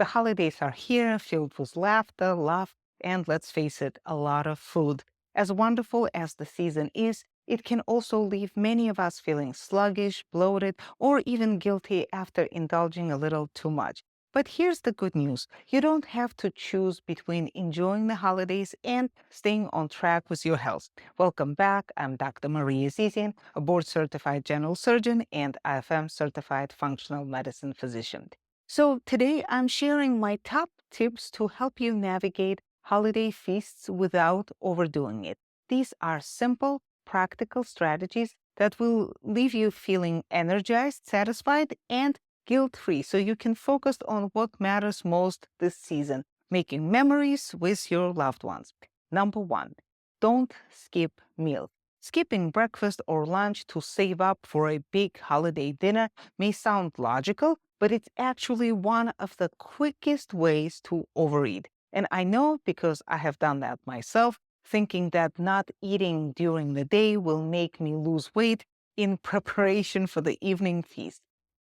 The holidays are here, filled with laughter, love, and let's face it, a lot of food. As wonderful as the season is, it can also leave many of us feeling sluggish, bloated, or even guilty after indulging a little too much. But here's the good news. You don't have to choose between enjoying the holidays and staying on track with your health. Welcome back. I'm Dr. Maria Azizian, a board-certified general surgeon and IFM-certified functional medicine physician. So today I'm sharing my top tips to help you navigate holiday feasts without overdoing it. These are simple, practical strategies that will leave you feeling energized, satisfied, and guilt-free so you can focus on what matters most this season, making memories with your loved ones. Number one, don't skip meals. Skipping breakfast or lunch to save up for a big holiday dinner may sound logical, but it's actually one of the quickest ways to overeat. And I know because I have done that myself, thinking that not eating during the day will make me lose weight in preparation for the evening feast.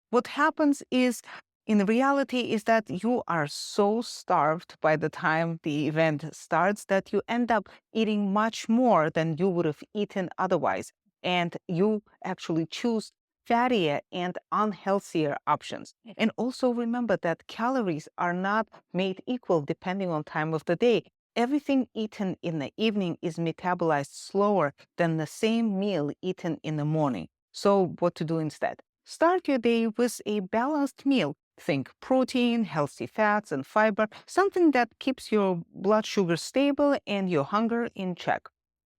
What happens is, in reality, is that you are so starved by the time the event starts that you end up eating much more than you would have eaten otherwise. And you actually choose fattier and unhealthier options. And also remember that calories are not made equal depending on time of the day. Everything eaten in the evening is metabolized slower than the same meal eaten in the morning. So what to do instead? Start your day with a balanced meal. Think protein, healthy fats, and fiber, something that keeps your blood sugar stable and your hunger in check.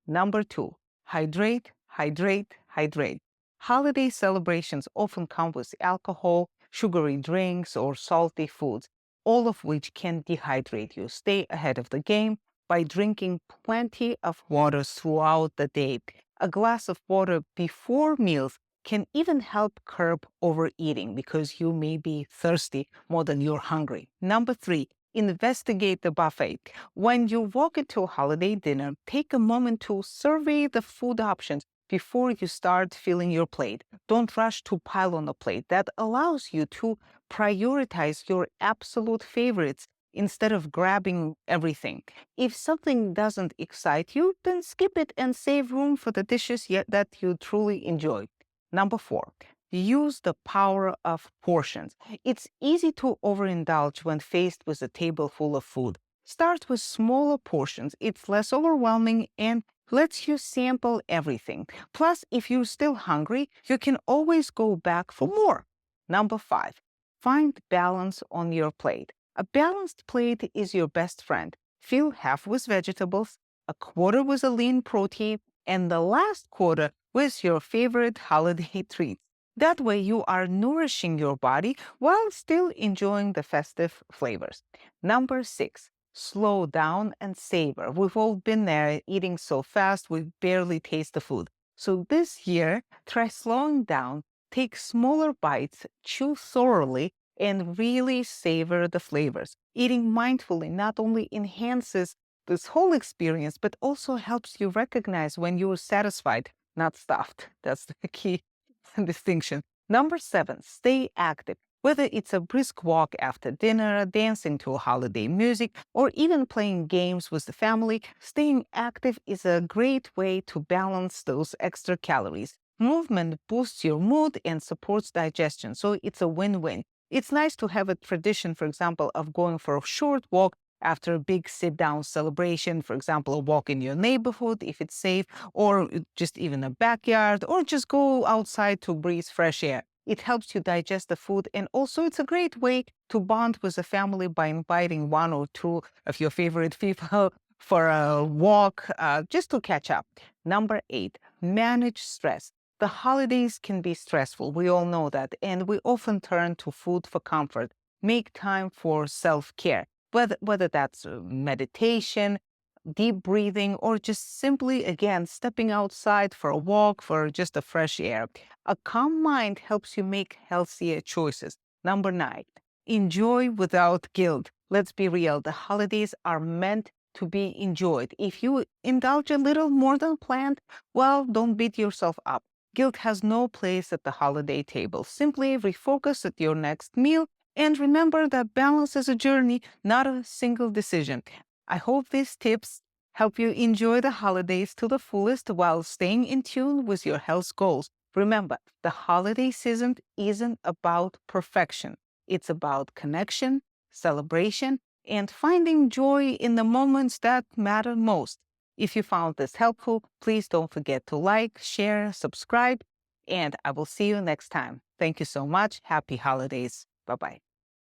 Number two, hydrate, hydrate, hydrate. Holiday celebrations often come with alcohol, sugary drinks, or salty foods, all of which can dehydrate you. Stay ahead of the game by drinking plenty of water throughout the day. A glass of water before meals can even help curb overeating because you may be thirsty more than you're hungry. Number three, investigate the buffet. When you walk into a holiday dinner, take a moment to survey the food options before you start filling your plate. Don't rush to pile on the plate. That allows you to prioritize your absolute favorites instead of grabbing everything. If something doesn't excite you, then skip it and save room for the dishes that you truly enjoy. Number four, use the power of portions. It's easy to overindulge when faced with a table full of food. Start with smaller portions. It's less overwhelming and lets you sample everything. Plus, if you're still hungry, you can always go back for more. Number five, find balance on your plate. A balanced plate is your best friend. Fill half with vegetables, a quarter with a lean protein, and the last quarter with your favorite holiday treats. That way you are nourishing your body while still enjoying the festive flavors. Number six, slow down and savor. We've all been there eating so fast we barely taste the food. So this year, try slowing down, take smaller bites, chew thoroughly, and really savor the flavors. Eating mindfully not only enhances this whole experience, but also helps you recognize when you're satisfied, not stuffed. That's the key distinction. Number seven, stay active. Whether it's a brisk walk after dinner, dancing to holiday music, or even playing games with the family, staying active is a great way to balance those extra calories. Movement boosts your mood and supports digestion, so it's a win-win. It's nice to have a tradition, for example, of going for a short walk after a big sit-down celebration, for example, a walk in your neighborhood if it's safe, or just even a backyard, or just go outside to breathe fresh air. It helps you digest the food, and also it's a great way to bond with the family by inviting one or two of your favorite people for a walk, just to catch up. Number eight, manage stress. The holidays can be stressful. We all know that, and we often turn to food for comfort. Make time for self-care. Whether that's meditation, deep breathing, or just simply, again, stepping outside for a walk, for just a fresh air. A calm mind helps you make healthier choices. Number nine, enjoy without guilt. Let's be real, the holidays are meant to be enjoyed. If you indulge a little more than planned, well, don't beat yourself up. Guilt has no place at the holiday table. Simply refocus at your next meal And remember that balance is a journey, not a single decision. I hope these tips help you enjoy the holidays to the fullest while staying in tune with your health goals. Remember, the holiday season isn't about perfection. It's about connection, celebration, and finding joy in the moments that matter most. If you found this helpful, please don't forget to like, share, subscribe, and I will see you next time. Thank you so much. Happy holidays. Bye-bye.